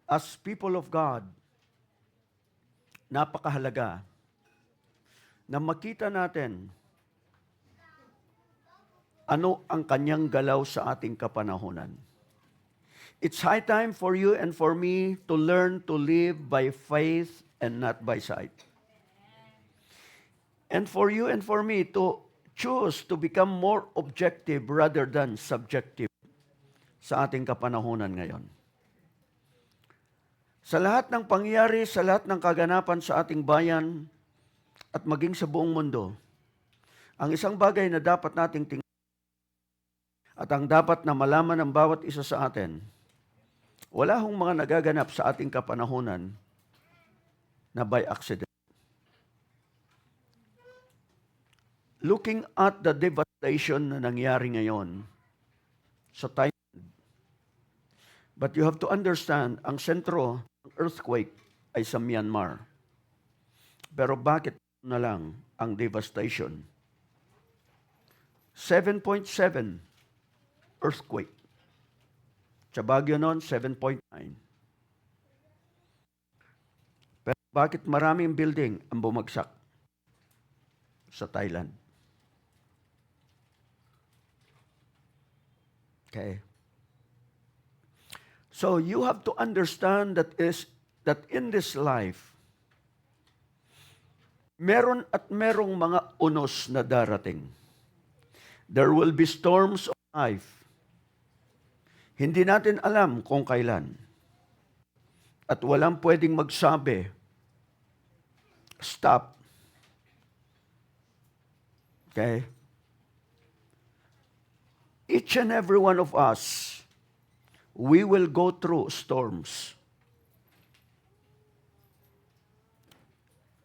As people of God, napakahalaga na makita natin ano ang kanyang galaw sa ating kapanahunan. It's high time for you and for me to learn to live by faith and not by sight. And for you and for me to choose to become more objective rather than subjective sa ating kapanahunan ngayon. Sa lahat ng pangyayari, sa lahat ng kaganapan sa ating bayan at maging sa buong mundo, ang isang bagay na dapat nating tingnan at ang dapat na malaman ng bawat isa sa atin, wala hong mga nagaganap sa ating kapanahunan na by accident. Looking at the devastation na nangyari ngayon sa Thailand, but you have to understand, ang sentro ng earthquake ay sa Myanmar. Pero bakit na lang ang devastation? 7.7 earthquake. Sa Baguio noon, 7.9. Pero bakit maraming building ang bumagsak sa Thailand? Okay. So you have to understand that in this life, meron at merong mga unos na darating. There will be storms of life. Hindi natin alam kung kailan. At walang pwedeng magsabi, stop. Okay? Each and every one of us, we will go through storms.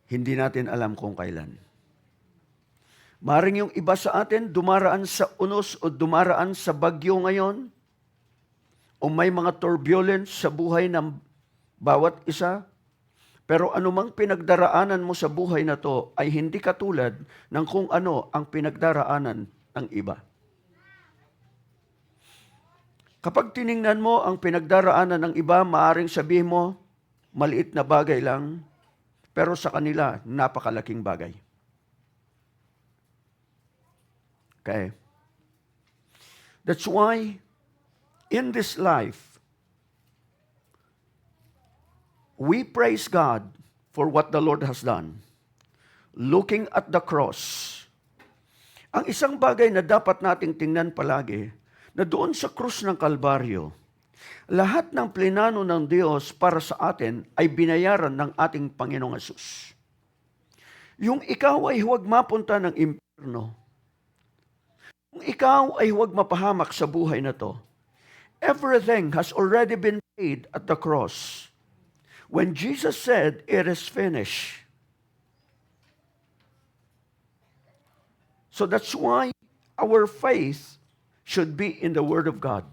Hindi natin alam kung kailan. Maring yung iba sa atin dumaraan sa unos o dumaraan sa bagyo ngayon, o may mga turbulence sa buhay ng bawat isa, pero anumang pinagdaraanan mo sa buhay na to ay hindi katulad ng kung ano ang pinagdaraanan ng iba. Kapag tiningnan mo ang pinagdaraanan ng iba, maaring sabihin mo, maliit na bagay lang, pero sa kanila, napakalaking bagay. Okay? That's why, in this life, we praise God for what the Lord has done. Looking at the cross, ang isang bagay na dapat nating tingnan palagi, na doon sa krus ng Kalbaryo, lahat ng plinano ng Diyos para sa atin ay binayaran ng ating Panginoong Hesus. Yung ikaw ay huwag mapunta ng impyerno. Yung ikaw ay huwag mapahamak sa buhay na to. Everything has already been paid at the cross. When Jesus said, "It is finished." So that's why our faith should be in the Word of God.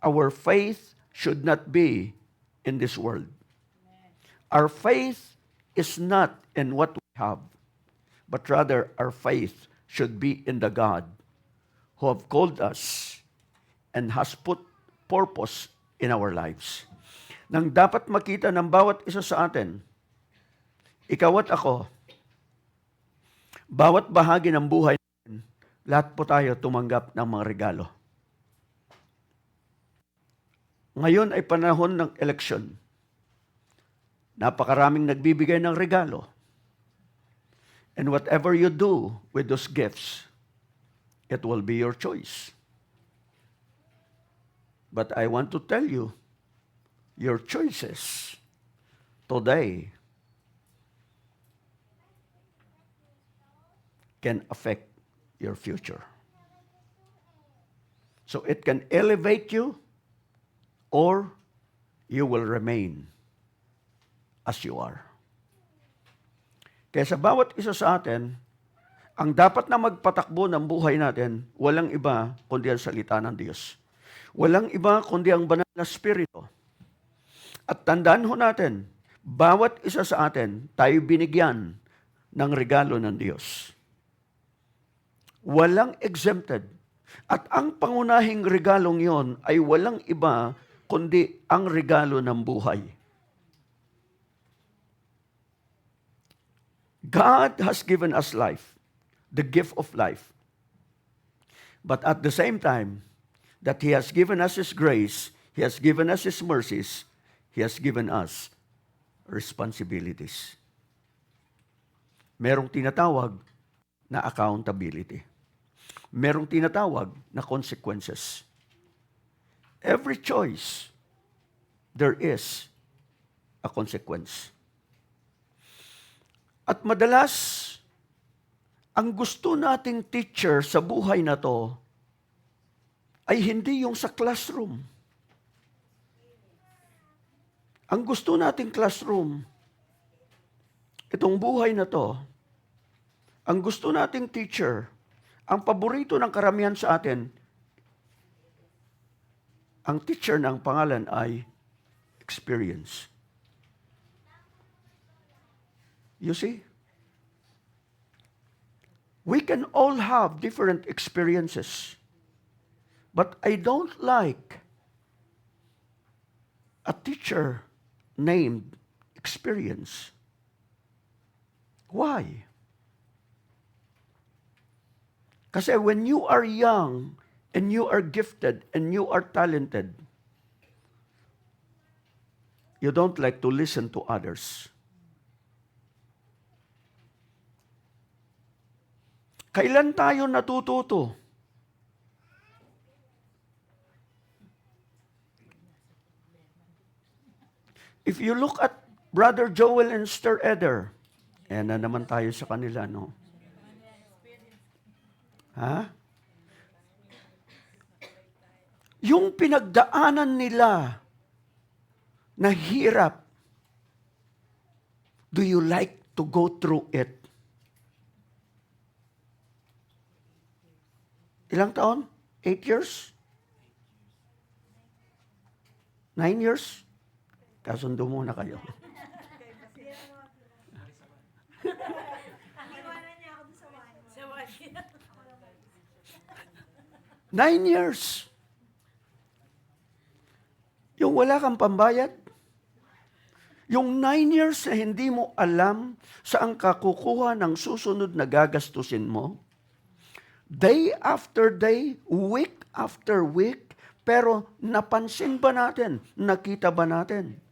Our faith should not be in this world. Our faith is not in what we have, but rather our faith should be in the God who have called us and has put purpose in our lives. Nang dapat makita ng bawat isa sa atin, ikaw at ako, bawat bahagi ng buhay natin, lahat po tayo tumanggap ng mga regalo. Ngayon ay panahon ng eleksyon. Napakaraming nagbibigay ng regalo. And whatever you do with those gifts, it will be your choice. But I want to tell you, your choices today can affect your future. So it can elevate you or you will remain as you are. Kaya sa bawat isa sa atin, ang dapat na magpatakbo ng buhay natin, walang iba kundi ang salita ng Diyos. Walang iba kundi ang banal na Espiritu. At tandaan ho natin, bawat isa sa atin, tayo binigyan ng regalo ng Diyos. Walang exempted. At ang pangunahing regalong yon ay walang iba kundi ang regalo ng buhay. God has given us life, the gift of life. But at the same time, that He has given us His grace, He has given us His mercies, He has given us responsibilities. Merong tinatawag na accountability. Merong tinatawag na consequences. Every choice, there is a consequence. At madalas, ang gusto nating teacher sa buhay na to ay hindi yung sa classroom. Ang gusto nating classroom, itong buhay na to, ang gusto nating teacher, ang paborito ng karamihan sa atin, ang teacher ng pangalan ay experience. You see? We can all have different experiences. But I don't like a teacher named experience. Why? Kasi when you are young and you are gifted and you are talented, you don't like to listen to others. Kailan tayo natututo? If you look at Brother Joel and Sister Eder, na naman tayo sa kanila, no? Ha? Yung pinagdaanan nila na hirap, do you like to go through it? Ilang taon? 8 years? 9 years? Kasundo muna kayo. Nine years. Yung wala kang pambayad. Yung 9 years na hindi mo alam saan ka kukuha ng susunod na gagastusin mo. Day after day, week after week, pero napansin ba natin? Nakita ba natin?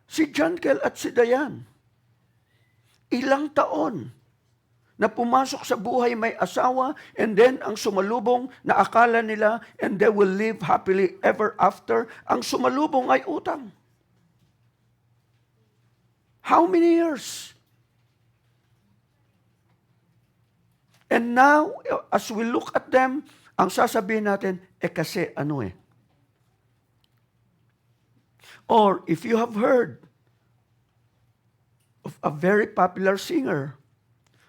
Si John Kel at si Dayan, ilang taon na pumasok sa buhay may asawa, and then ang sumalubong na akala nila, and they will live happily ever after, ang sumalubong ay utang. How many years? And now, as we look at them, ang sasabihin natin, kasi ano eh. Or if you have heard of a very popular singer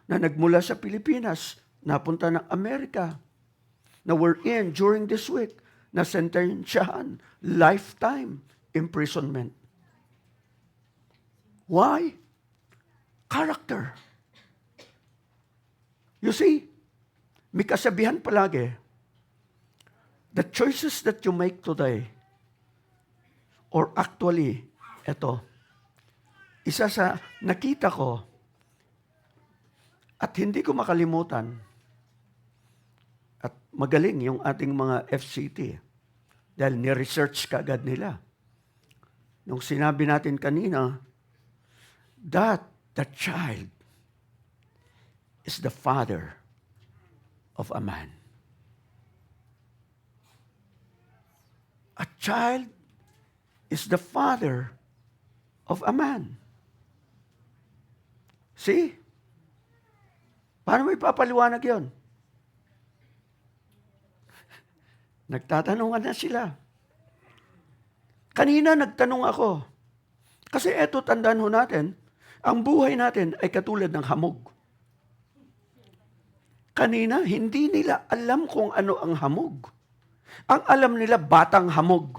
na nagmula sa Pilipinas, napunta ng Amerika, na we're in during this week, na sentensyahan, lifetime imprisonment. Why? Character. You see, may kasabihan palagi, the choices that you make today, or actually, isa sa nakita ko, at hindi ko makalimutan, at magaling yung ating mga FCT, dahil ni-research kagad nila. Nung sinabi natin kanina, that the child is the father of a man. A child is the father of a man. See? Paano mo ipapaliwanag yun? Nagtatanungan na sila. Kanina nagtanong ako. Kasi eto, tandaan ho natin, ang buhay natin ay katulad ng hamog. Kanina, hindi nila alam kung ano ang hamog. Ang alam nila, batang hamog.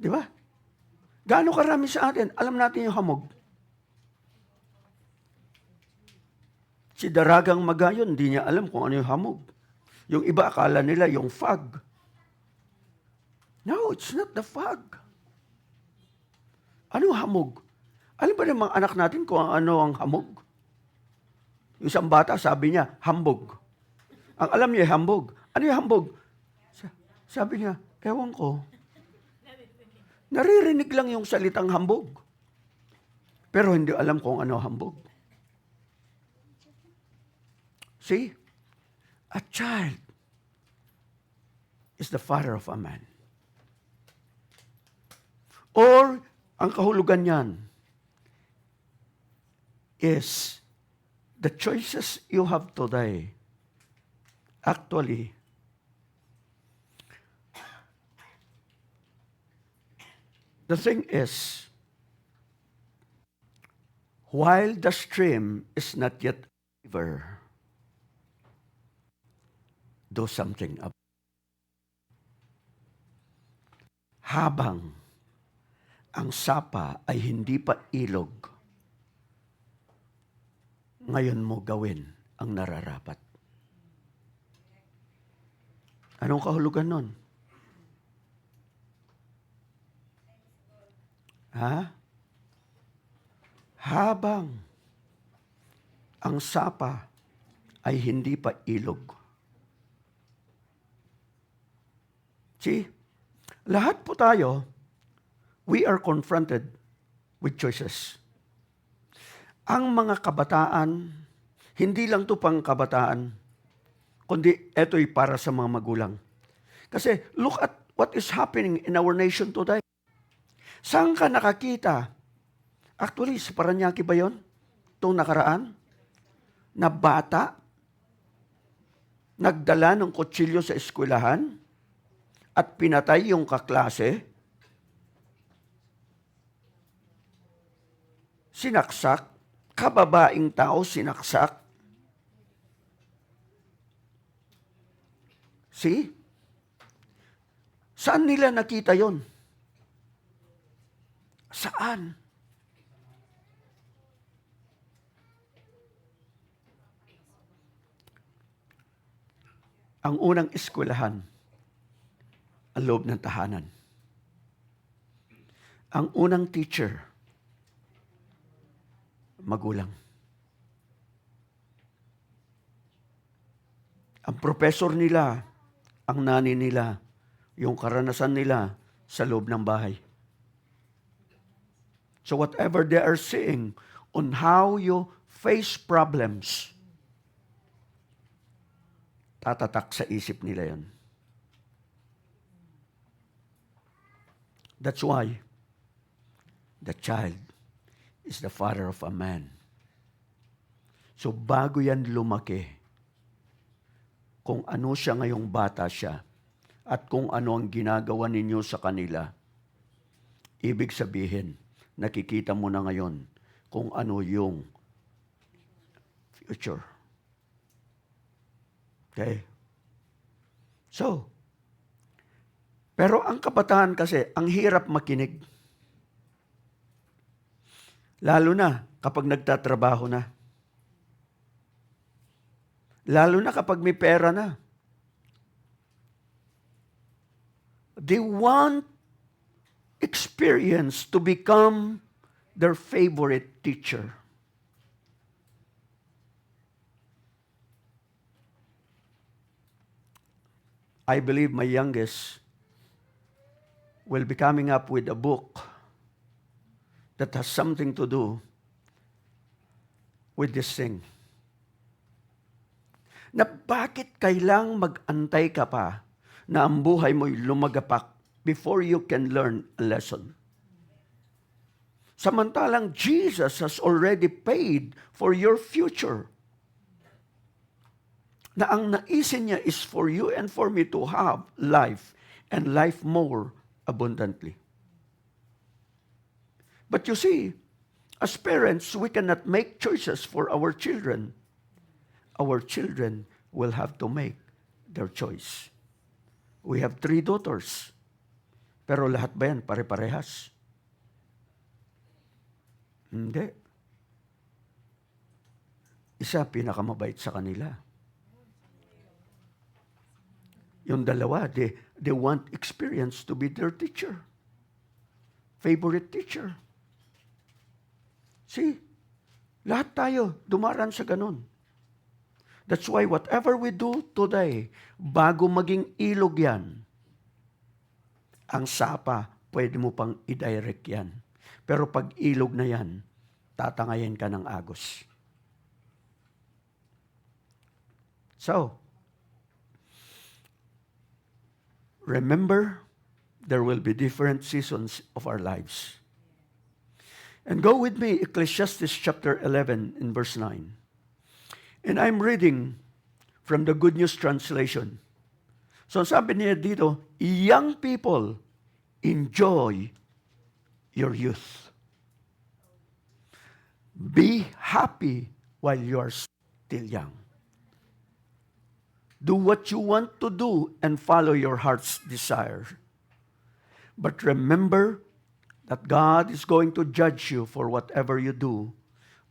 Di ba? Gaano karami sa atin, alam natin yung hamog. Si Daragang Magayon, hindi niya alam kung ano yung hamog. Yung iba, akala nila yung fog. No, it's not the fog. Ano hamog? Alam ba ng mga anak natin kung ano ang hamog? Yung isang bata, sabi niya, hambog. Ang alam niya, hambog. Ano yung hambog? Sabi niya, ewan ko. Naririnig lang yung salitang hambog. Pero hindi alam kung ano hambog. See? A child is the father of a man. Or, ang kahulugan niyan is the choices you have today. Actually, the thing is, while the stream is not yet over, do something about it. Habang ang sapa ay hindi pa ilog, ngayon mo gawin ang nararapat. Anong kahulugan nun? Ha? Habang ang sapa ay hindi pa ilog. See? Lahat po tayo, we are confronted with choices. Ang mga kabataan, hindi lang to pang kabataan, kundi ito'y para sa mga magulang. Kasi look at what is happening in our nation today. Saan ka nakakita? Actually, sa Paranaque ba yun? Itong nakaraan? Na bata, nagdala ng kutsilyo sa eskwelahan at pinatay yung kaklase, sinaksak, kababaing tao sinaksak. See? Saan nila nakita yon? Saan? Ang unang eskwelahan, ang loob ng tahanan. Ang unang teacher, magulang. Ang professor nila, ang nani nila, yung karanasan nila sa loob ng bahay. So whatever they are seeing on how you face problems, tatatak sa isip nila yan. That's why the child is the father of a man. So bago yan lumaki, kung ano siya ngayong bata siya, at kung ano ang ginagawa ninyo sa kanila, ibig sabihin, nakikita mo na ngayon kung ano yung future. Okay? So, pero ang kabataan kasi, ang hirap makinig. Lalo na kapag nagtatrabaho na. Lalo na kapag may pera na. They want experience to become their favorite teacher. I believe my youngest will be coming up with a book that has something to do with this thing. Na bakit kailang mag-antay ka pa na ang buhay mo'y lumagapak before you can learn a lesson? Samantalang Jesus has already paid for your future. Na ang naisin niya is for you and for me to have life and life more abundantly. But you see, as parents, we cannot make choices for our children. Our children will have to make their choice. We have 3 daughters. Pero lahat ba yan pare-parehas? Hindi. isa pinakamabait sa kanila. Yung dalawa, they want experience to be their teacher. Favorite teacher. See, lahat tayo dumaran sa ganun. That's why whatever we do today, bago maging ilog yan, ang sapa, pwede mo pang i-direct yan. Pero pag ilog na yan, tatangayin ka ng agos. So, remember, there will be different seasons of our lives. And go with me, Ecclesiastes chapter 11 in verse 9. And I'm reading from the Good News Translation. So sabi niya dito, young people, enjoy your youth. Be happy while you are still young. Do what you want to do and follow your heart's desire. But remember that God is going to judge you for whatever you do.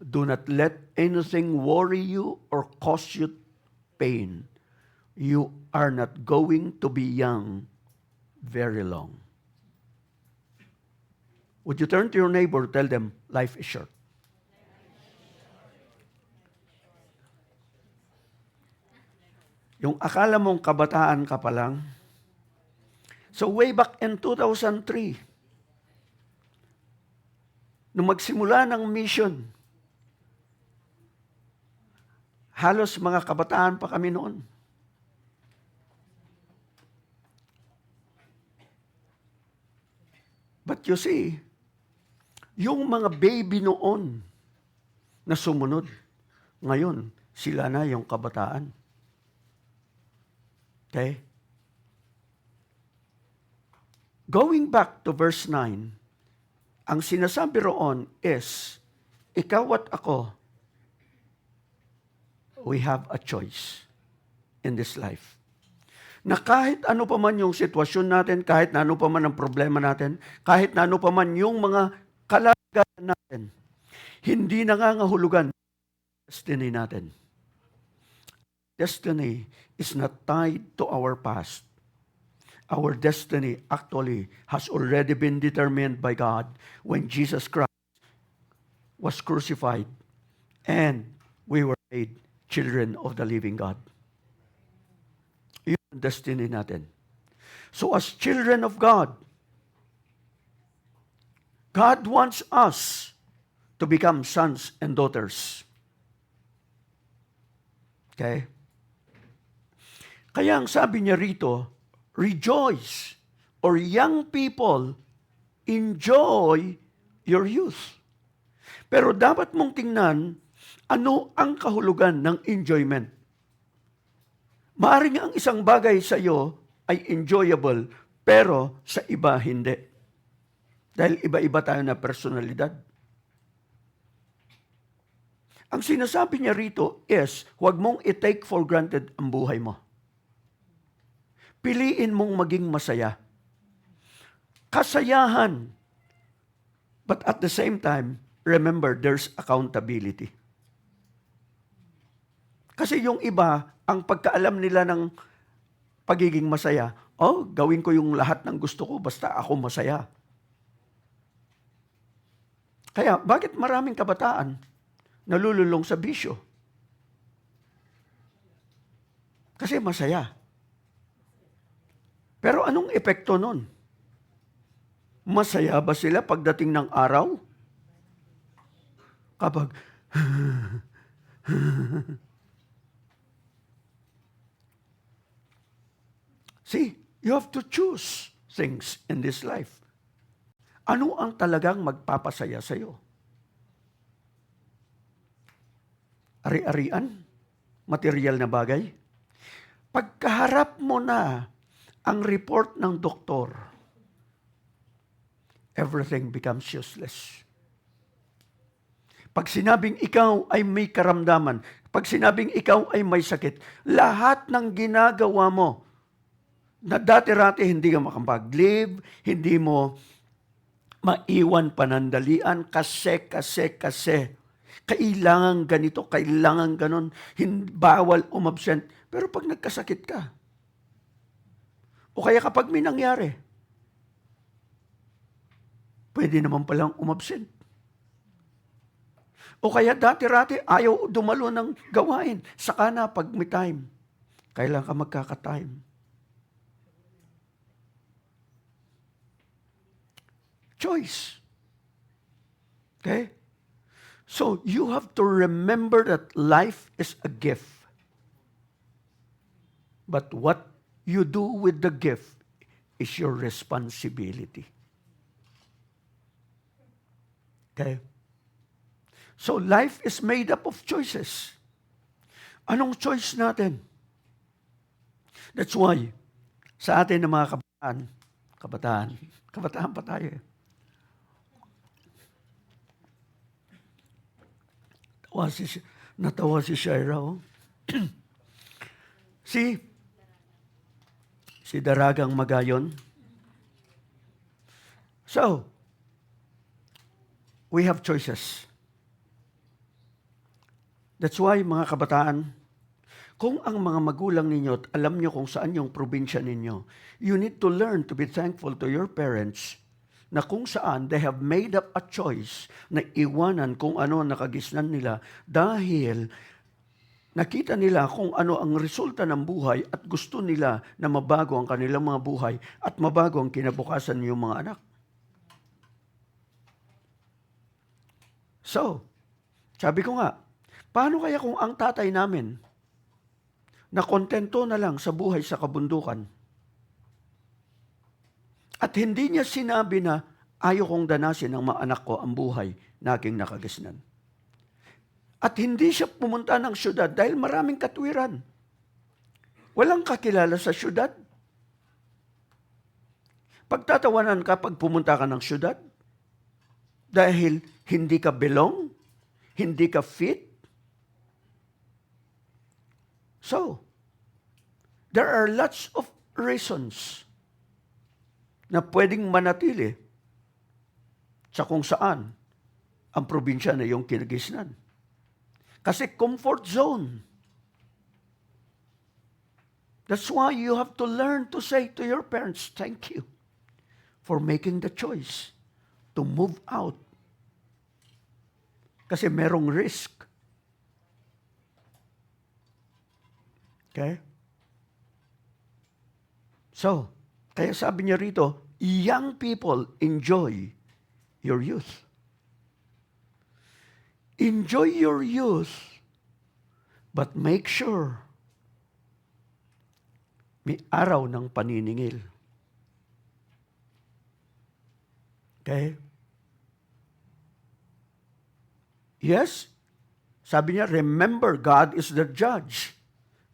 Do not let anything worry you or cause you pain. You are not going to be young very long. Would you turn to your neighbor, tell them, life is short. Yung akala mong kabataan ka pa lang. So way back in 2003, nung magsimula ng mission, halos mga kabataan pa kami noon. But you see, yung mga baby noon na sumunod, ngayon, sila na yung kabataan. Okay? Going back to verse 9, ang sinasabi roon is, ikaw at ako, we have a choice in this life. Na kahit ano pa man yung sitwasyon natin, kahit na ano pa man ang problema natin, kahit na ano pa man yung mga kalagayan natin, hindi nangangahulugan destiny natin. Destiny is not tied to our past. Our destiny actually has already been determined by God when Jesus Christ was crucified and we were made children of the living God. Yun ang destiny natin. So as children of God, God wants us to become sons and daughters. Okay? Kaya ang sabi niya rito, rejoice, or young people, enjoy your youth. Pero dapat mong tingnan, ano ang kahulugan ng enjoyment? Maaring ang isang bagay sa iyo ay enjoyable, pero sa iba hindi. Dahil iba-iba tayo na personalidad. Ang sinasabi niya rito is, huwag mong i-take for granted ang buhay mo. Piliin mong maging masaya. Kasayahan. But at the same time, remember, there's accountability. Kasi yung iba, ang pagkaalam nila ng pagiging masaya, gawin ko yung lahat ng gusto ko, basta ako masaya. Kaya, bakit maraming kabataan nalululong sa bisyo? Kasi masaya. Pero anong epekto nun? Masaya ba sila pagdating ng araw? Kapag, see, you have to choose things in this life. Ano ang talagang magpapasaya sa iyo? Ari-arian? Material na bagay? Pagkaharap mo na ang report ng doktor, everything becomes useless. Pag sinabing ikaw ay may karamdaman, pag sinabing ikaw ay may sakit, lahat ng ginagawa mo, na dati-rati hindi ka makapag-live, hindi mo maiwan panandalian, kasi. Kailangan ganito, kailangan ganon, bawal umabsent. Pero pag nagkasakit ka, o kaya kapag may nangyari, pwede naman palang umabsent. O kaya dati-rati ayaw dumalo ng gawain. Saka na pag may time. Kailan ka magkaka-time? Choice. Okay? So, you have to remember that life is a gift. But what you do with the gift is your responsibility. Okay? So, life is made up of choices. Anong choice natin? That's why, sa atin ng mga kabataan pa tayo eh. Natawa si Shaira, oh. si Daragang Magayon. So, we have choices. That's why, mga kabataan, kung ang mga magulang ninyo at alam nyo kung saan yung probinsya ninyo, you need to learn to be thankful to your parents na kung saan they have made up a choice na iwanan kung ano nakagisnan nila dahil nakita nila kung ano ang resulta ng buhay at gusto nila na mabago ang kanilang mga buhay at mabago ang kinabukasan ng mga anak. So, sabi ko nga, paano kaya kung ang tatay namin na kontento na lang sa buhay sa kabundukan at hindi niya sinabi na ayaw kong danasin ng mga anak ko ang buhay na aking nakagisnan. At hindi siya pumunta ng syudad dahil maraming katwiran. Walang kakilala sa syudad. Pagtatawanan ka pag pumunta ka ng syudad dahil hindi ka belong, hindi ka fit. So, there are lots of reasons na pwedeng manatili sa kung saan ang probinsya na iyong kinagisnan. Kasi comfort zone. That's why you have to learn to say to your parents, thank you for making the choice to move out. Kasi merong risk. Okay? So, kaya sabi niya rito, young people, enjoy your youth. Enjoy your youth, but make sure may araw ng paniningil. Okay? Yes, sabi niya, remember, God is the judge.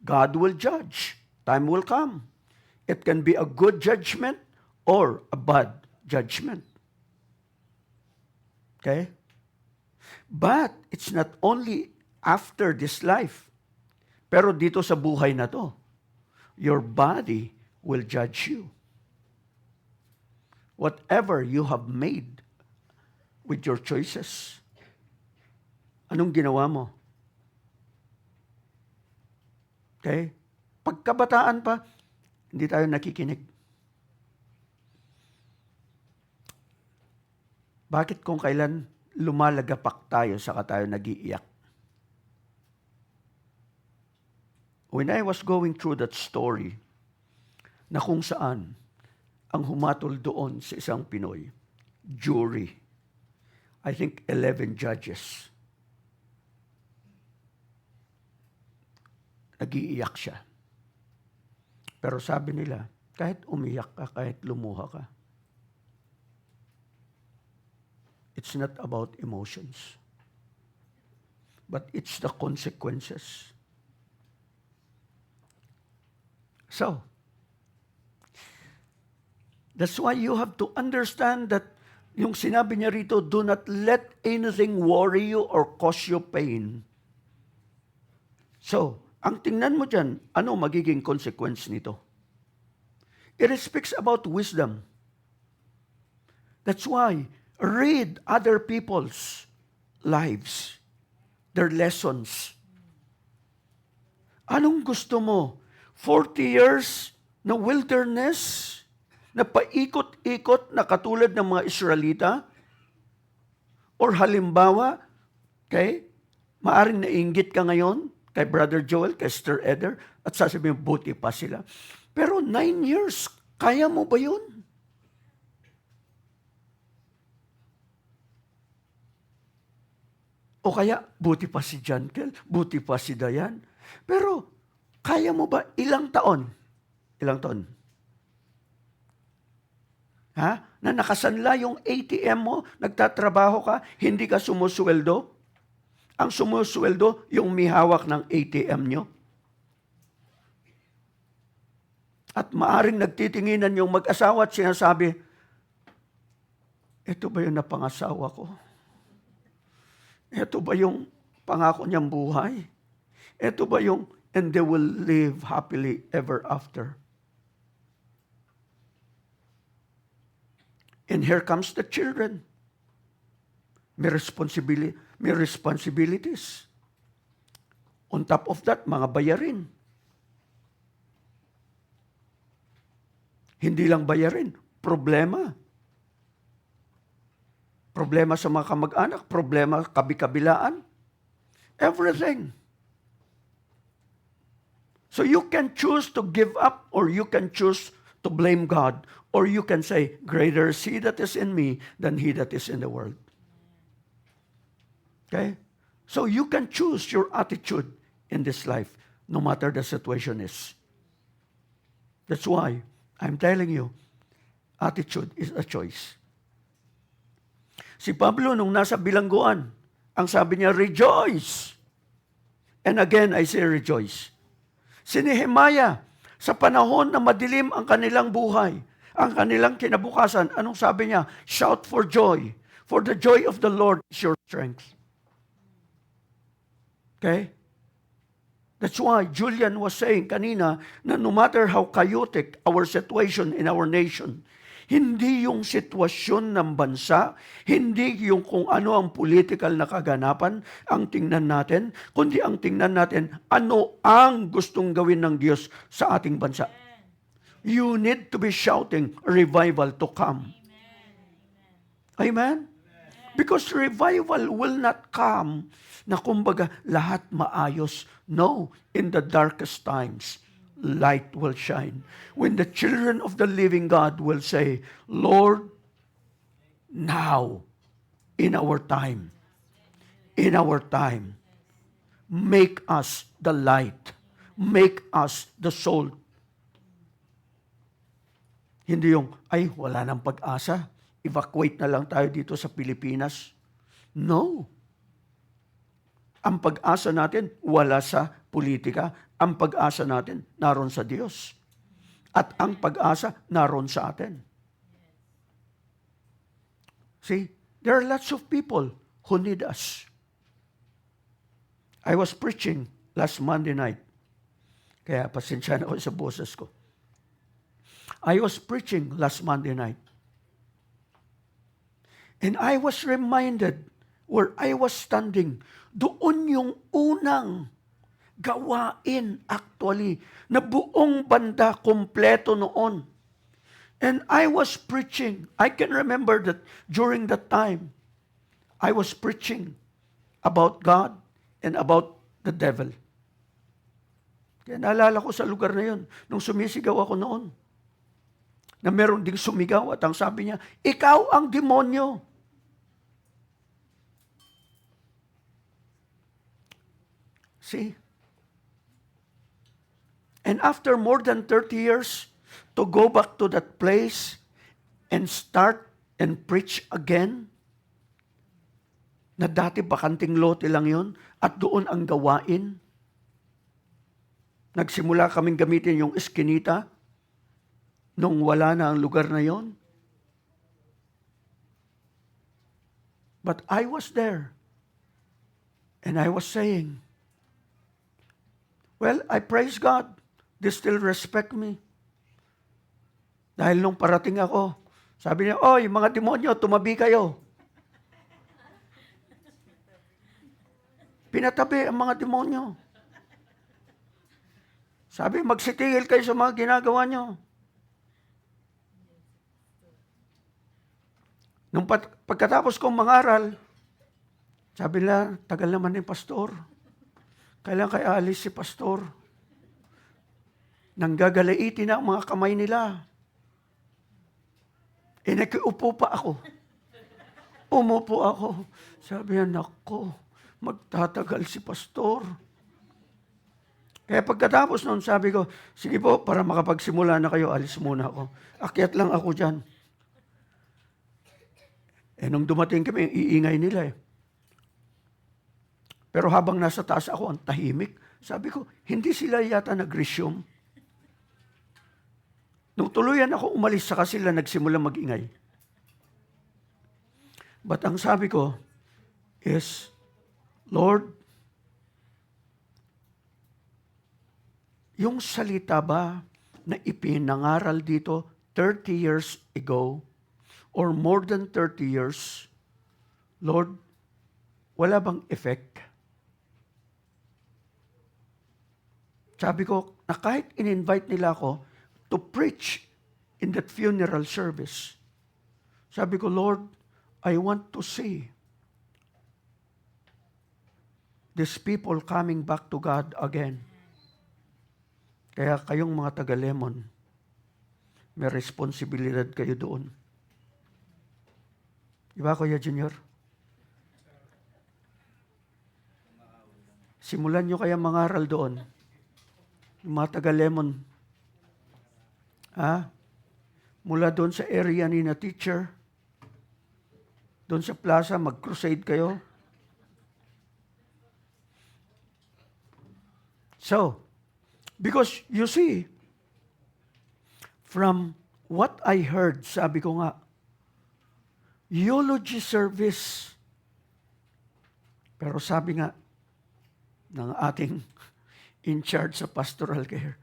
God will judge. Time will come. It can be a good judgment or a bad judgment. Okay? But it's not only after this life. Pero dito sa buhay na to, your body will judge you. Whatever you have made with your choices. Anong ginawa mo? Okay? Pagkabataan pa, hindi tayo nakikinig. Bakit kung kailan lumalagapak tayo saka tayo nag-iiyak? When I was going through that story, na kung saan ang humatol doon sa isang Pinoy, jury, I think 11 judges, nag-iiyak siya. Pero sabi nila, kahit umiyak ka, kahit lumuha ka, it's not about emotions, but it's the consequences. So, that's why you have to understand that yung sinabi niya rito, do not let anything worry you or cause you pain. So, ang tingnan mo dyan, ano magiging consequence nito? It speaks about wisdom. That's why, read other people's lives. their lessons. Anong gusto mo? 40 years na wilderness, na paikot-ikot na katulad ng mga Israelita? Or halimbawa, maaring nainggit ka ngayon kay Brother Joel, kay Sister Eder, at sasabihin, buti pa sila. Pero 9 years, kaya mo ba yun? O kaya, buti pa si John Kel, buti pa si Dayan. Pero, kaya mo ba ilang taon? Ilang taon? Na nakasanla yung ATM mo, nagtatrabaho ka, hindi ka sumusweldo? Ang sumusweldo, yung may hawak ng ATM nyo. At maaring nagtitinginan yung mag-asawa at sinasabi, ito ba yung napangasawa ko? Ito ba yung pangako niyang buhay? Ito ba yung, and they will live happily ever after? And here comes the children. May responsibilities. On top of that, mga bayarin. Hindi lang bayarin, problema. Problema sa mga kamag-anak, problema kabi-kabilaan. Everything. So you can choose to give up or you can choose to blame God. Or you can say, greater is He that is in me than he that is in the world. Okay? So you can choose your attitude in this life, no matter the situation is. That's why I'm telling you, attitude is a choice. Si Pablo, nung nasa bilangguan, ang sabi niya, rejoice. And again, I say rejoice. Si Nehemiah, sa panahon na madilim ang kanilang buhay, ang kanilang kinabukasan, anong sabi niya? Shout for joy. For the joy of the Lord is your strength. Okay? That's why Julian was saying kanina na no matter how chaotic our situation in our nation, hindi yung sitwasyon ng bansa, hindi yung kung ano ang political na kaganapan ang tingnan natin, kundi ang tingnan natin ano ang gustong gawin ng Diyos sa ating bansa. You need to be shouting revival to come. Amen? Because revival will not come na kumbaga lahat maayos. No, in the darkest times, light will shine. When the children of the living God will say, Lord, now, in our time, make us the light. Make us the salt. Hindi yung, ay, wala nang pag-asa. Evacuate na lang tayo dito sa Pilipinas. No. Ang pag-asa natin, wala sa politika. Ang pag-asa natin, naroon sa Diyos. At ang pag-asa, naroon sa atin. See, there are lots of people who need us. I was preaching last Monday night. Kaya pasensya na ako sa boses ko. I was preaching last Monday night. And I was reminded where I was standing, doon yung unang gawain actually, na buong banda kompleto noon. And I was preaching. I can remember that during that time, I was preaching about God and about the devil. Kaya naalala ko sa lugar na yun, nung sumisigaw ako noon, na meron ding sumigaw at ang sabi niya, ikaw ang demonyo. See? And after more than 30 years, to go back to that place and start and preach again, na dati bakanting lote lang yun, at doon ang gawain. Nagsimula kaming gamitin yung eskinita, nung wala na ang lugar na yon. But I was there. And I was saying, well, I praise God. They still respect me. Dahil nung parating ako, sabi niya, oy, mga demonyo, tumabi kayo. Pinatabi ang mga demonyo. Sabi, magsitigil kayo sa mga ginagawa nyo. Nung pagkatapos kong mangaral, sabi nila, tagal naman ni pastor. Kailan kaya alis si pastor? Nanggagalaiti na ang mga kamay nila. Nakiupo pa ako. Umupo ako. Sabi niya, nako, magtatagal si pastor. Kaya pagkatapos noon, sabi ko, sige po, para makapagsimula na kayo, alis muna ako. Akyat lang ako dyan. Nung dumating kami, iingay nila eh. Pero habang nasa taas ako, ang tahimik. Sabi ko, hindi sila yata nag-resume. Nung tuluyan ako umalis, saka sila nagsimula mag-ingay. But ang sabi ko is, Lord, yung salita ba na ipinangaral dito 30 years ago or more than 30 years, Lord, wala bang effect? Sabi ko, na kahit in-invite nila ako to preach in that funeral service, sabi ko, Lord, I want to see these people coming back to God again. Kaya kayong mga taga-Lemon, may responsibilidad kayo doon. Diba, Kuya Junior? Simulan nyo kaya mangaral doon. Yung mga taga-Lemon. Mula doon sa area ni na teacher, doon sa plaza, mag-crusade kayo. So, because you see, from what I heard, sabi ko nga, eulogy service. Pero sabi nga ng ating in charge sa pastoral care,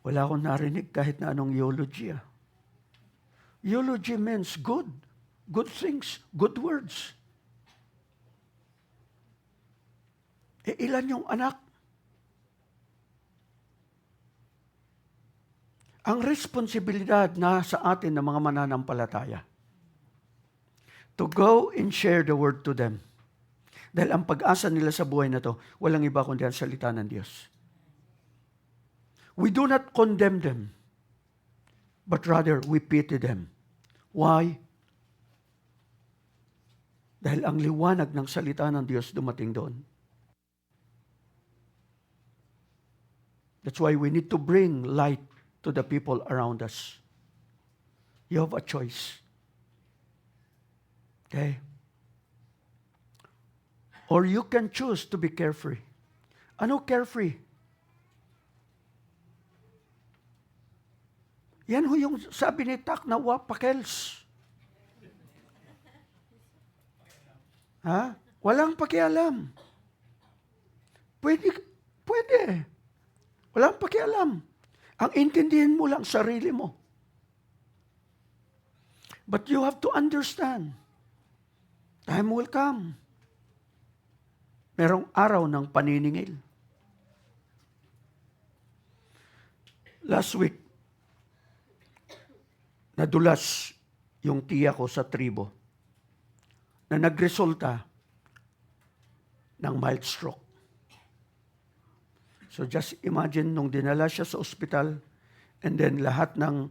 wala akong narinig kahit na anong eulogy. Eulogy means good things, good words. Ilan yung anak? Ang responsibilidad na sa atin ng mga mananampalataya to go and share the word to them. Dahil ang pag-asa nila sa buhay na to, walang iba kundi ang salita ng Diyos. We do not condemn them, but rather we pity them. Why? Dahil ang liwanag ng salita ng Diyos dumating doon. That's why we need to bring light to the people around us. You have a choice. Okay? Or you can choose to be carefree. Ano carefree? Yan ho yung sabi ni Tak na wapakels. Walang pakialam. Pwede. Walang pakialam. Ang intindihin mo lang sarili mo. But you have to understand, time will come. Merong araw ng paniningil. Last week, nadulas yung tiya ko sa tribo na nagresulta ng mild stroke. So just imagine nung dinala siya sa ospital and then lahat ng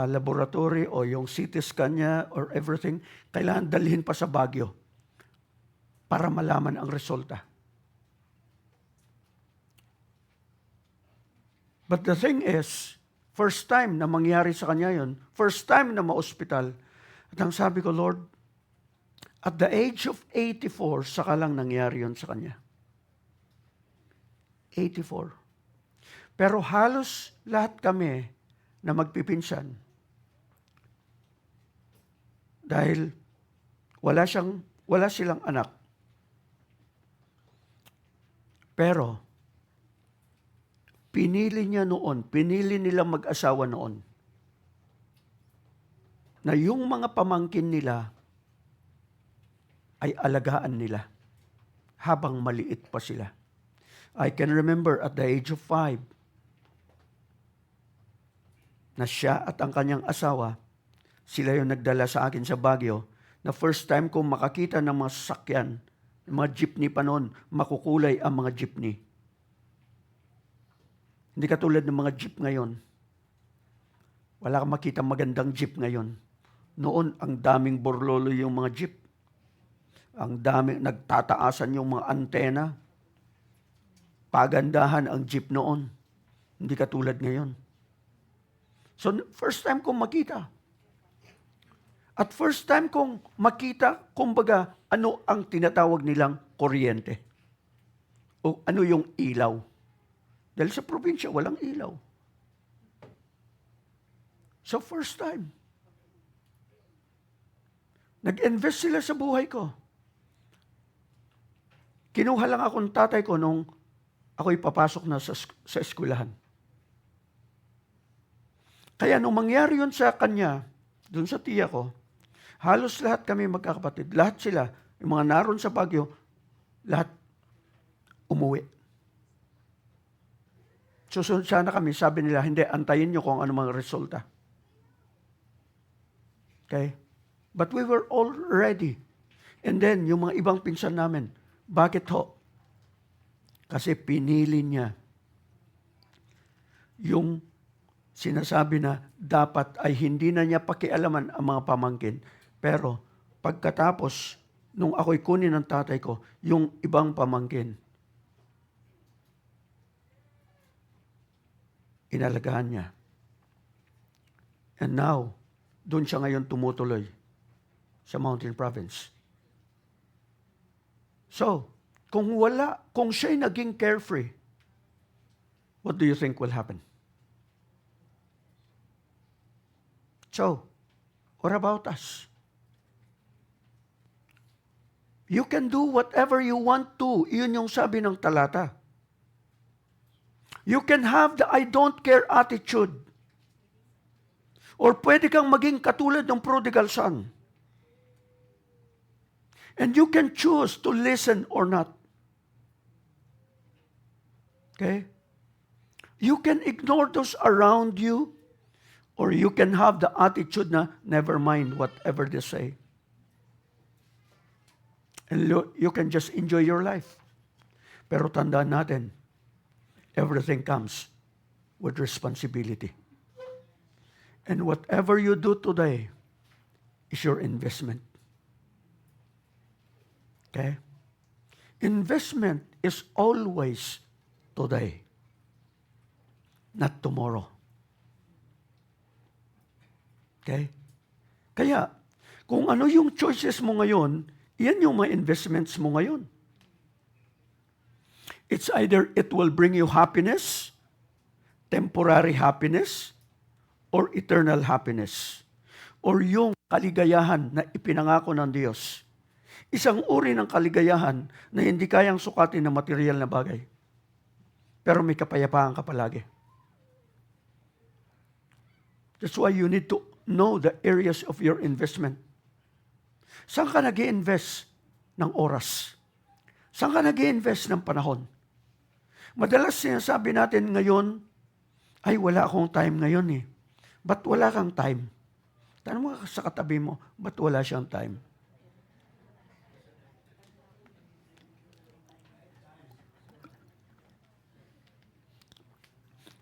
laboratory o yung CT scan niya or everything, kailangan dalhin pa sa Baguio para malaman ang resulta. But the thing is, first time na mangyari sa kanya yun, first time na ma-ospital, at ang sabi ko, Lord, at the age of 84, saka lang nangyari yun sa kanya. 84. Pero halos lahat kami na magpipinsan dahil wala silang anak. Pero pinili nilang mag-asawa noon na yung mga pamangkin nila ay alagaan nila. habang maliit pa sila. I can remember at the age of 5 na siya at ang kanyang asawa, sila yung nagdala sa akin sa Baguio, na first time kong makakita ng mga sasakyan, ng mga jeepney pa noon, makukulay ang mga jeepney. Hindi katulad ng mga jeep ngayon. Wala kang makita magandang jeep ngayon. Noon, ang daming borlolo yung mga jeep. Ang daming, nagtataasan yung mga antena. Pagandahan ang jeep noon. Hindi katulad ngayon. So, first time kong makita. At first time kong makita, kumbaga, ano ang tinatawag nilang kuryente. O ano yung ilaw. Dahil sa probinsya, walang ilaw. So, first time. Nag-invest sila sa buhay ko. Kinuha lang akong tatay ko nung ako'y papasok na sa eskwelahan. Kaya nung mangyari yun sa kanya, dun sa tiya ko, halos lahat kami magkakapatid. Lahat sila, yung mga naroon sa Baguio, lahat umuwi. Susunod sana kami, sabi nila, hindi, antayin nyo kung ano mga resulta. Okay? But we were all ready. And then, yung mga ibang pinsan namin, bakit ho? Kasi pinili niya yung sinasabi na dapat ay hindi na niya pakialaman ang mga pamangkin. Pero pagkatapos, nung ako'y kunin ng tatay ko, yung ibang pamangkin, inalagaan niya. And now, doon siya ngayon tumutuloy sa Mountain Province. So, kung siya'y naging carefree, what do you think will happen? So, what about us? You can do whatever you want to. Yun yung sabi ng talata. You can have the I don't care attitude. Or pwede kang maging katulad ng prodigal son. And you can choose to listen or not. Okay? You can ignore those around you, or you can have the attitude na never mind whatever they say. And you can just enjoy your life. Pero tandaan natin, everything comes with responsibility. And whatever you do today is your investment. Okay? Investment is always today, not tomorrow. Okay? Kaya, kung ano yung choices mo ngayon, yan yung mga investments mo ngayon. It's either it will bring you happiness, temporary happiness, or eternal happiness. Or yung kaligayahan na ipinangako ng Diyos. Isang uri ng kaligayahan na hindi kayang sukatin ng material na bagay. Pero may kapayapaan ka palagi. That's why you need to know the areas of your investment. Saan ka nag-i-invest ng oras? Saan ka nag-i-invest ng panahon? Madalas sinasabi natin ngayon, ay wala akong time ngayon eh. Ba't wala kang time? Tanong mo sa katabi mo, ba't wala siyang time?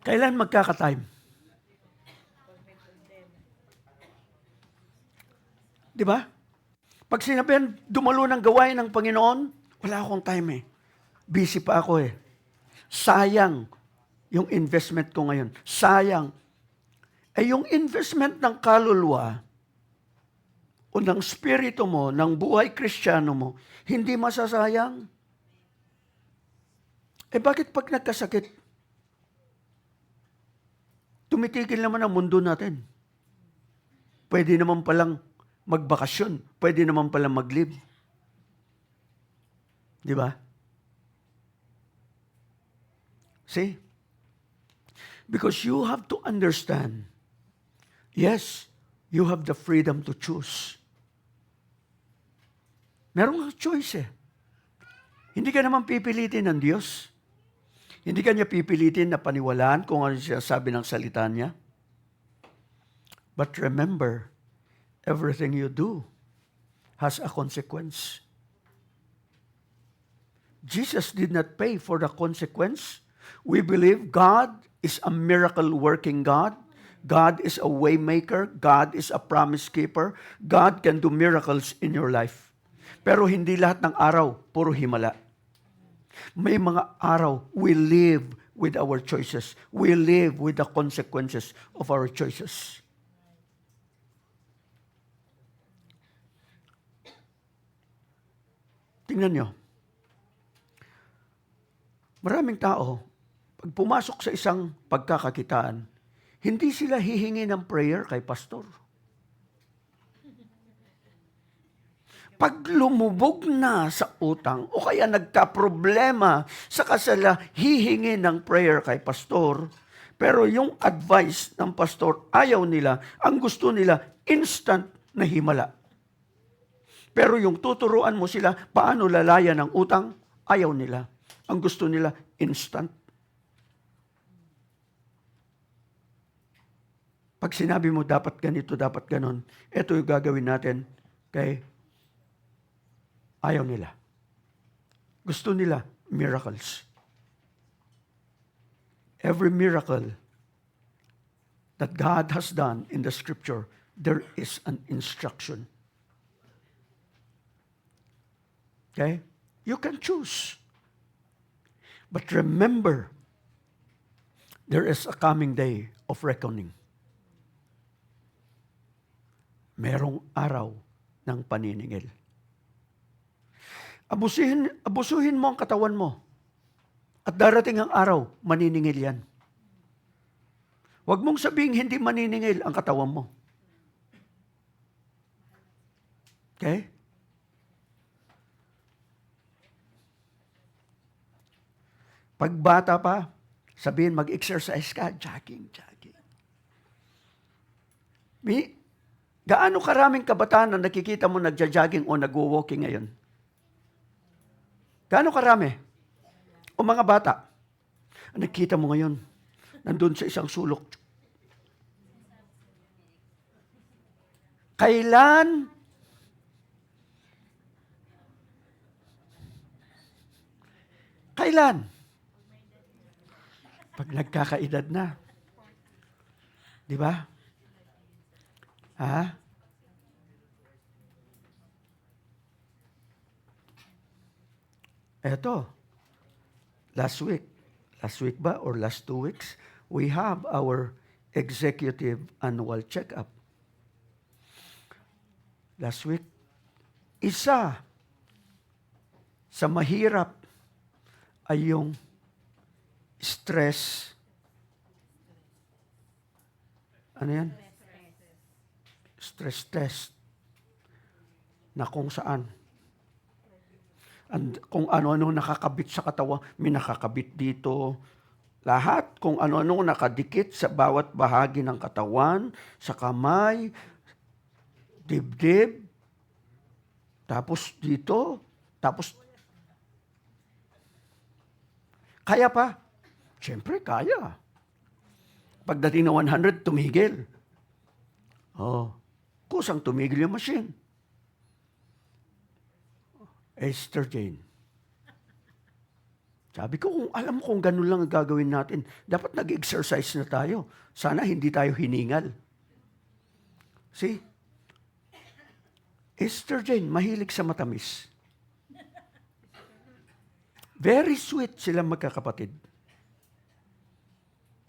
Kailan magkaka-time? Di ba? Pag sinabihan, dumalo ng gawain ng Panginoon, wala akong time eh. Busy pa ako eh. Sayang yung investment ko ngayon. Sayang. Eh yung investment ng kaluluwa o ng spirito mo, ng buhay Kristiyano mo, hindi masasayang. Eh bakit pag nagkasakit, tumitigil naman ang mundo natin? Pwede naman palang magbakasyon. Pwede naman palang mag-live. Di ba? See? Because you have to understand, yes, you have the freedom to choose. Meron kang choice eh. Hindi ka naman pipilitin ng Diyos. Hindi ka niya pipilitin na paniwalaan kung ano siya sabi ng salita niya. But remember, everything you do has a consequence. Jesus did not pay for the consequence. We believe God is a miracle-working God. God is a way maker. God is a promise keeper. God can do miracles in your life. Pero hindi lahat ng araw, puro himala. May mga araw, we live with our choices. We live with the consequences of our choices. Tingnan nyo. Maraming tao, pag pumasok sa isang pagkakakitaan, hindi sila hihingi ng prayer kay pastor. Pag lumubog na sa utang o kaya nagka-problema, saka sila hihingi ng prayer kay pastor, pero yung advice ng pastor, ayaw nila, ang gusto nila, instant na himala. Pero yung tuturuan mo sila, paano lalaya ng utang, ayaw nila. Ang gusto nila, instant. Pag sinabi mo, dapat ganito, dapat ganon, ito yung gagawin natin kay ayaw nila. Gusto nila miracles. Every miracle that God has done in the scripture, there is an instruction. Okay? You can choose. But remember, there is a coming day of reckoning. Merong araw ng paniningil. Abusuhin mo ang katawan mo. At darating ang araw, maniningil yan. Huwag mong sabihing hindi maniningil ang katawan mo. Okay? Pag bata pa, sabihin mag-exercise ka, jogging. Gaano karaming kabataan na nakikita mo nagja-jogging o nagwo-walking ngayon? Gaano karami? O mga bata? Nakita mo ngayon, nandun sa isang sulok. Kailan? Pag nagkakaedad na. Di ba? Ha? Eto, last week ba or last 2 weeks, we have our executive annual check-up. Last week, isa sa mahirap ay yung stress. Ano yan? Stress test. Na kung saan. And kung ano-ano nakakabit sa katawan, may nakakabit dito. Lahat, kung ano-ano nakadikit sa bawat bahagi ng katawan, sa kamay, dibdib, tapos dito, tapos kaya pa? Siyempre, kaya. Pagdating na 100, tumigil. Kusang tumigil yung machine. Esther Jane. Sabi ko, kung alam kung ganun lang ang gagawin natin, dapat nag-exercise na tayo. Sana hindi tayo hiningal. See? Esther Jane, mahilig sa matamis. Very sweet silang magkakapatid.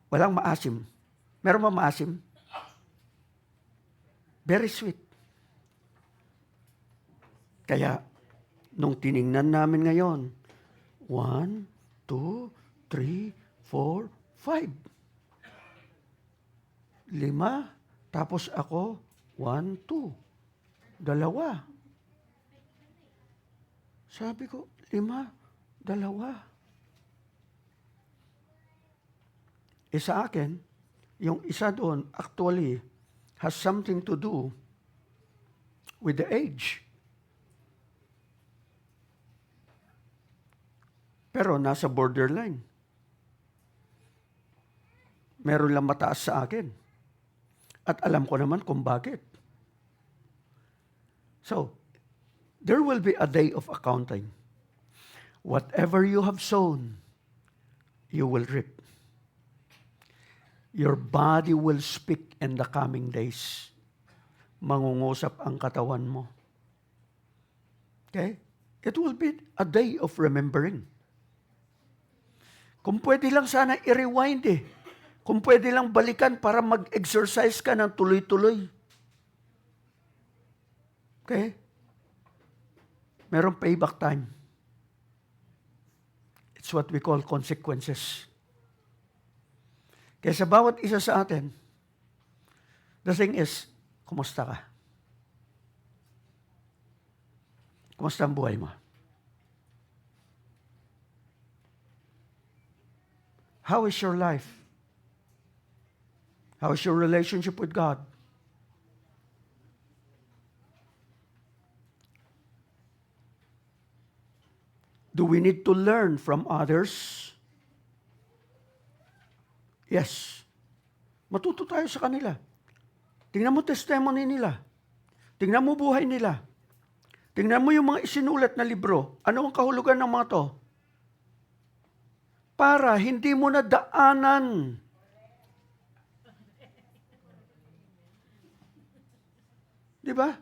Walang maasim. Meron ba maasim? Very sweet. Kaya, nung tiningnan namin ngayon, 1, 2, 3, 4, 5. 5, tapos ako, 1, 2. 2. Sabi ko, 5, 2. Sa akin, yung isa doon, actually, has something to do with the age. Pero nasa borderline. Meron lang mataas sa akin. At alam ko naman kung bakit. So, there will be a day of accounting. Whatever you have sown, you will reap. Your body will speak in the coming days. Mangungusap ang katawan mo. Okay? It will be a day of remembering. Kung pwede lang sana i-rewind Kung pwede lang balikan para mag-exercise ka ng tuloy-tuloy. Okay? Merong payback time. It's what we call consequences. Kaya sa bawat isa sa atin, the thing is, kumusta ka? Kumusta ang buhay mo? How is your life? How is your relationship with God? Do we need to learn from others? Yes. Matuto tayo sa kanila. Tingnan mo testimony nila. Tingnan mo buhay nila. Tingnan mo yung mga isinulat na libro. Ano ang kahulugan ng mga to? Para hindi mo na daanan. Di ba?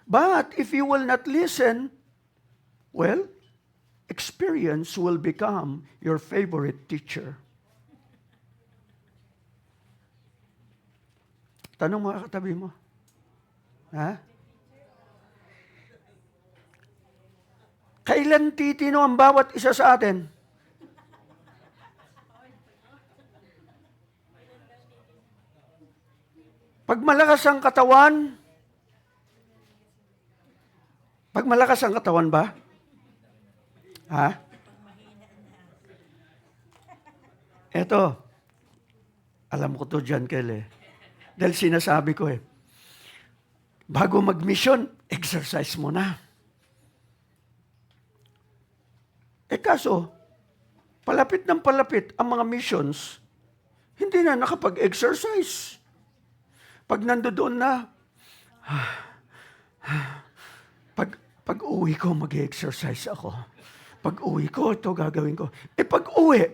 But if you will not listen, well, experience will become your favorite teacher. Tanong mga katabi mo. Ha? Kailan titino ang bawat isa sa atin? Pag malakas ang katawan, ba? Ha? Eto, alam ko to John Kelly. Dahil sinasabi ko bago mag-mission, exercise mo na. Kaso, palapit ng palapit ang mga missions, hindi na nakapag-exercise. Pag nandoon na, pag uwi ko, mag-exercise ako. Pag uwi ko, ito gagawin ko. Pag uwi,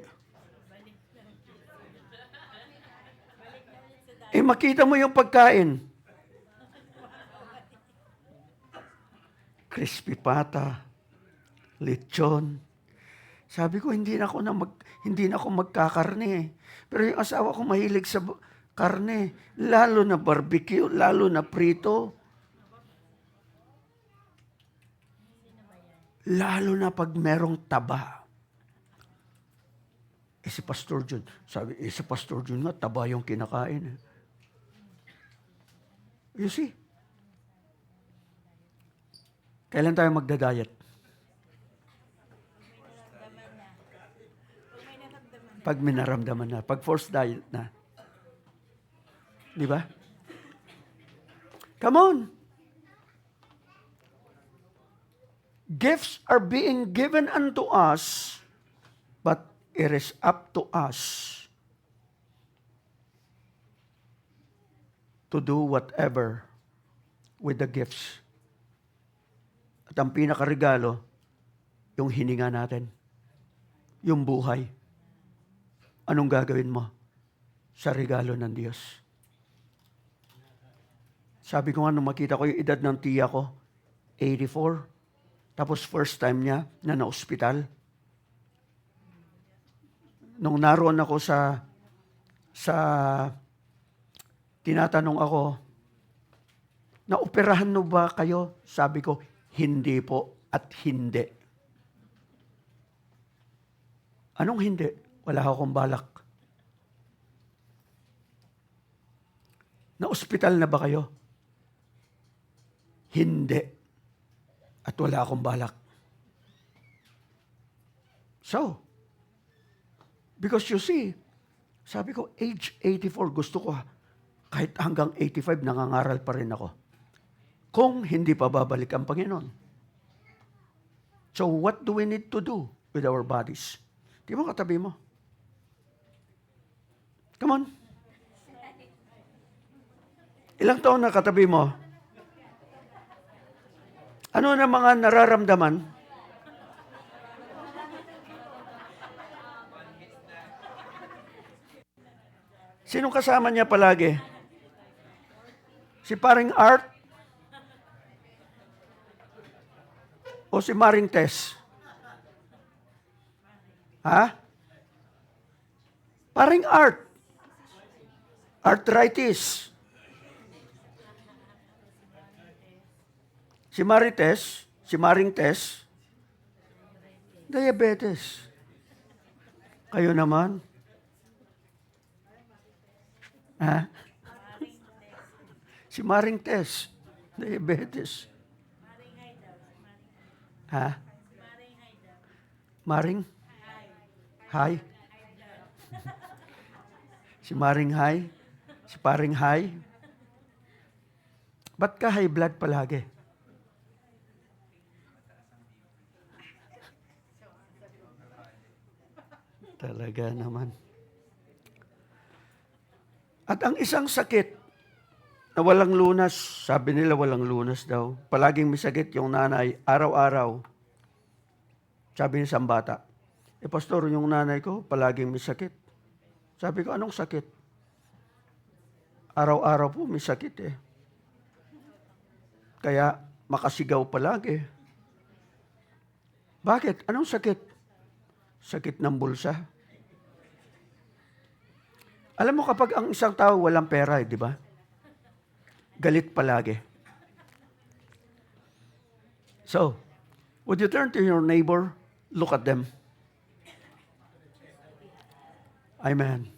makita mo yung pagkain. Crispy pata, lechon. Sabi ko, hindi na ako magkakarne. Pero yung asawa ko mahilig sa karne, lalo na barbecue, lalo na prito. Lalo na pag merong taba. Si Pastor John, si Pastor John nga, taba yung kinakain. You see? Kailan tayo magda-diet? Pag minaramdaman na. Pag forced diet na. Di ba? Come on. Gifts are being given unto us, but it is up to us to do whatever with the gifts. At ang pinakaregalo, yung hininga natin. Yung buhay. Anong gagawin mo sa regalo ng Diyos? Sabi ko nga nung makita ko yung edad ng tiya ko, 84. Tapos first time niya na na-ospital. Nung naroon ako sa tinatanong ako, naoperahan no ba kayo? Sabi ko, hindi po at hindi. Anong hindi? Wala akong balak. Na-ospital na ba kayo? Hindi. At wala akong balak. So, because you see, sabi ko, age 84, gusto ko kahit hanggang 85, nangangaral pa rin ako. Kung hindi pa babalik ang Panginoon. So, what do we need to do? with our bodies. Di mo katabi mo? Come on. Ilang taon na katabi mo? Ano na mga nararamdaman? Sinong kasama niya palagi? Si paring Art? O si Maring Tess? Ha? Paring Art. Arthritis. Si Marites, si Maring Tess, diabetes. Kayo naman? Ha? Si Maring Tess, diabetes. Ha? Maring? Hi? Si Maring Hi? Si Paring Hi? Ba't ka high blood palagi? Talaga naman. At ang isang sakit na walang lunas, sabi nila walang lunas daw. Palaging may sakit yung nanay, araw-araw. Sabi niya sa bata, pastor, yung nanay ko, palaging may sakit. Sabi ko, anong sakit? Araw-araw po may sakit eh. Kaya makasigaw palagi. Bakit? Anong sakit? Sakit ng bulsa. Alam mo kapag ang isang tao walang pera, di ba? Galit palagi. So, would you turn to your neighbor, look at them. Amen.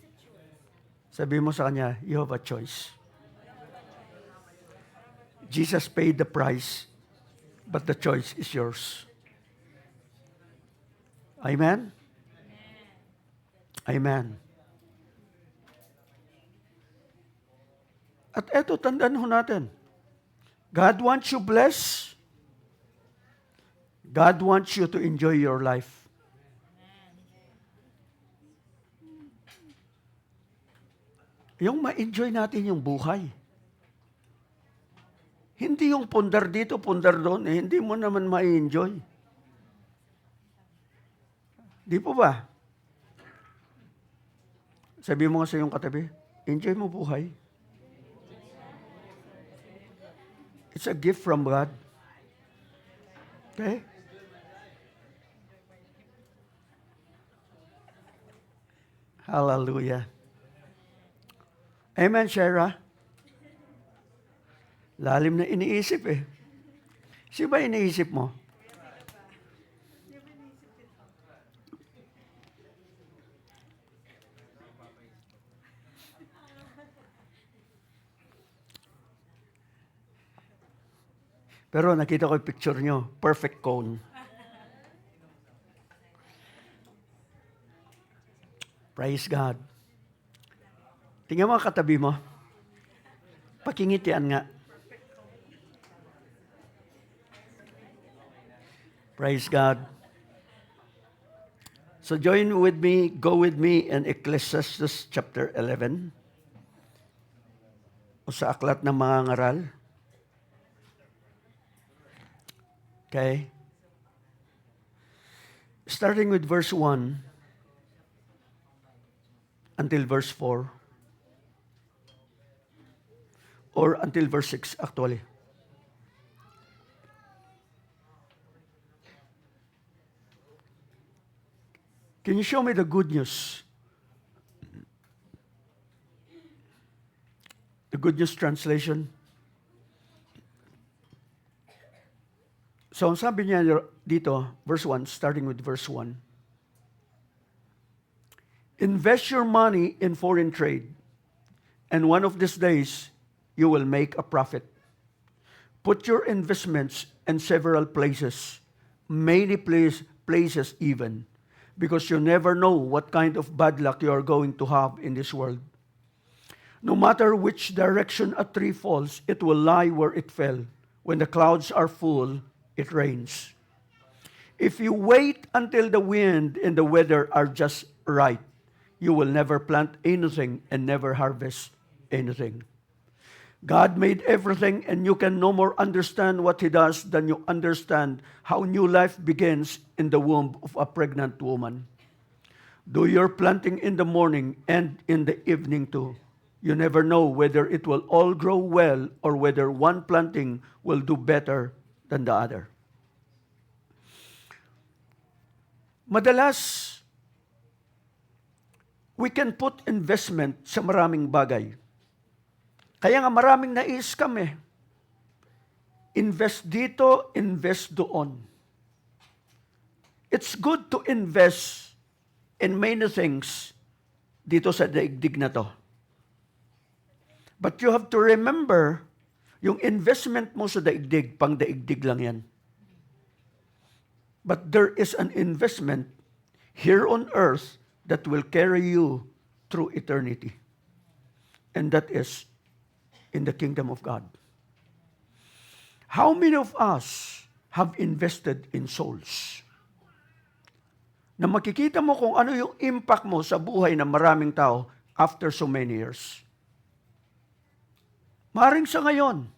Sabi mo sa kanya, you have a choice. Jesus paid the price, but the choice is yours. Amen? Amen. At eto, tandaan ho natin. God wants you blessed. God wants you to enjoy your life. Yung ma-enjoy natin yung buhay. Hindi yung pundar dito, pundar doon, hindi mo naman ma-enjoy. Di po ba? Sabi mo nga sa iyong katabi, enjoy mo buhay. It's a gift from God. Okay? Hallelujah. Amen, Shara. Lalim na iniisip eh. Sino ba iniisip mo? Pero nakita ko yung picture nyo, perfect cone. Praise God. Tingnan mo katabi mo. Pakingitian nga. Praise God. So join with me, go with me in Ecclesiastes chapter 11. O sa aklat ng mga ngaral. Okay? Starting with verse 1 until verse 4. Or until verse 6, actually. Can you show me the good news? The Good News Translation. So, ang sabi niya dito, verse 1, starting with verse 1. Invest your money in foreign trade, and one of these days, you will make a profit. Put your investments in several places, many places even, because you never know what kind of bad luck you are going to have in this world. No matter which direction a tree falls, it will lie where it fell. When the clouds are full, it rains. If you wait until the wind and the weather are just right, you will never plant anything and never harvest anything. God made everything, and you can no more understand what He does than you understand how new life begins in the womb of a pregnant woman. Do your planting in the morning and in the evening too. You never know whether it will all grow well or whether one planting will do better than the other. Madalas, we can put investment sa maraming bagay. Kaya nga maraming na-scam eh. Invest dito, invest doon. It's good to invest in many things dito sa daigdig na to. But you have to remember, yung investment mo sa daigdig, pang daigdig lang yan. But there is an investment here on earth that will carry you through eternity. And that is in the kingdom of God. How many of us have invested in souls? Na makikita mo kung ano yung impact mo sa buhay ng maraming tao after so many years. Maring sa ngayon,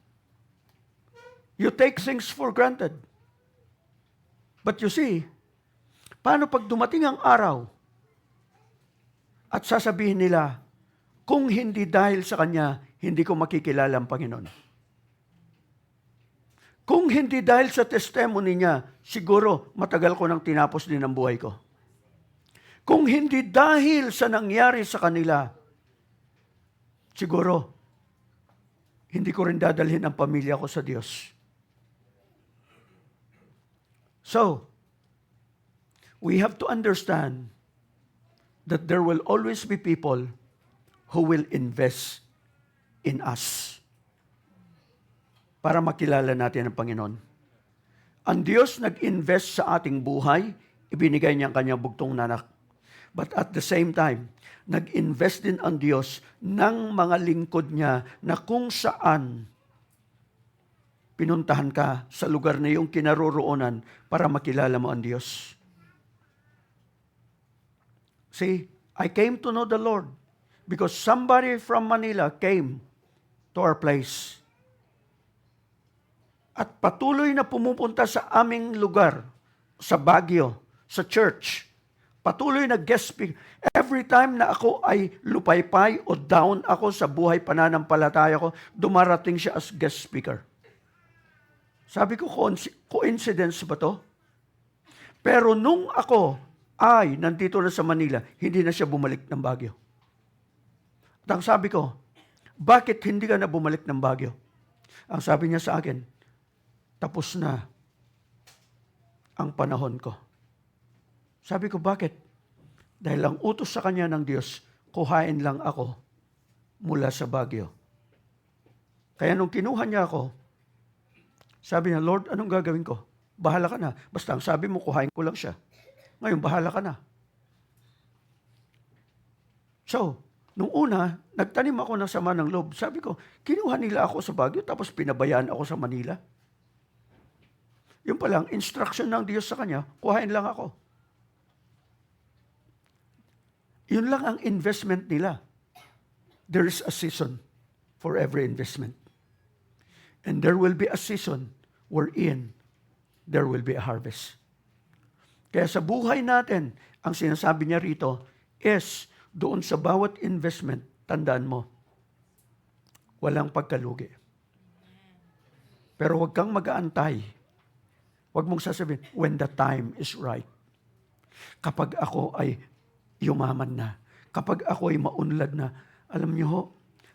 you take things for granted. But you see, paano pag dumating ang araw at sasabihin nila, kung hindi dahil sa Kanya, hindi ko makikilala ang Panginoon. Kung hindi dahil sa testimony niya, siguro matagal ko nang tinapos din ang buhay ko. Kung hindi dahil sa nangyari sa kanila, siguro hindi ko rin dadalhin ang pamilya ko sa Diyos. So, we have to understand that there will always be people who will invest in us para makilala natin ang Panginoon. Ang Diyos nag-invest sa ating buhay, ibinigay niya ang kanyang bugtong na anak. But at the same time, nag-invest din ang Diyos ng mga lingkod niya na kung saan pinuntahan ka sa lugar na iyong kinaroroonan para makilala mo ang Diyos. See, I came to know the Lord because somebody from Manila came to our place. At patuloy na pumupunta sa aming lugar, sa Baguio, sa church. Patuloy na guest speaker. Every time na ako ay lupaypay o down ako sa buhay pananampalataya ko, dumarating siya as guest speaker. Sabi ko, coincidence ba to? Pero nung ako ay nandito na sa Manila, hindi na siya bumalik ng Baguio. At ang sabi ko, bakit hindi ka na bumalik ng Baguio? Ang sabi niya sa akin, tapos na ang panahon ko. Sabi ko, bakit? Dahil ang utos sa kanya ng Diyos, kuhain lang ako mula sa Baguio. Kaya nung kinuha niya ako, sabi niya, Lord, anong gagawin ko? Bahala ka na. Basta ang sabi mo, kuhain ko lang siya. Ngayon, bahala ka na. So, nung una, nagtanim ako ng sama ng loob. Sabi ko, kinuha nila ako sa Baguio, tapos pinabayaan ako sa Manila. Yung palang, instruction ng Diyos sa kanya, kuhain lang ako. Yun lang ang investment nila. There is a season for every investment. And there will be a season wherein there will be a harvest. Kaya sa buhay natin, ang sinasabi niya rito is, doon sa bawat investment, tandaan mo, walang pagkalugi. Pero huwag kang mag-aantay. Huwag mong sasabihin, when the time is right. Kapag ako ay yumaman na, kapag ako ay maunlad na, alam niyo ho,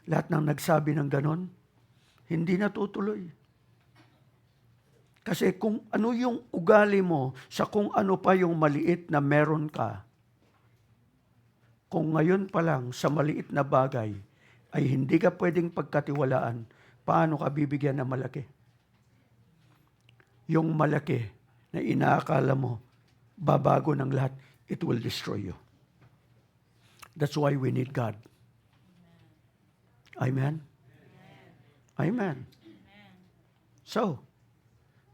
lahat ng nagsabi ng ganon, hindi natutuloy. Kasi kung ano yung ugali mo, sa kung ano pa yung maliit na meron ka, kung ngayon pa lang sa maliit na bagay, ay hindi ka pwedeng pagkatiwalaan, paano ka bibigyan ng malaki? Yung malaki na inaakala mo, babago ng lahat, it will destroy you. That's why we need God. Amen? Amen. So,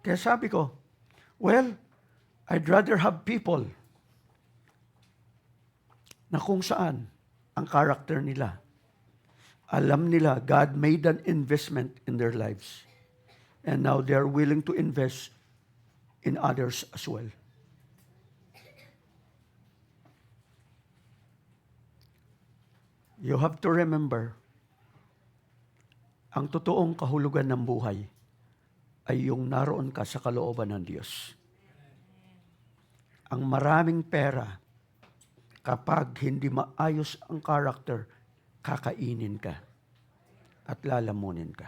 kaya sabi ko, well, I'd rather have people na kung saan ang character nila. Alam nila, God made an investment in their lives. And now they're willing to invest in others as well. You have to remember, ang totoong kahulugan ng buhay ay yung naroon ka sa kalooban ng Diyos. Ang maraming pera, kapag hindi maayos ang character, kakainin ka at lalamunin ka.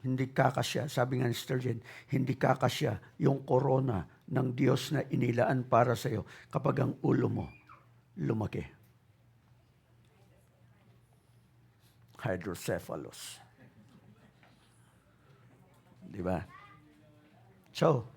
Hindi kakasya, sabi nga ni Sturgeon, hindi kakasya yung corona ng Diyos na inilaan para sa iyo kapag ang ulo mo lumaki. Hydrocephalus. Di ba? So,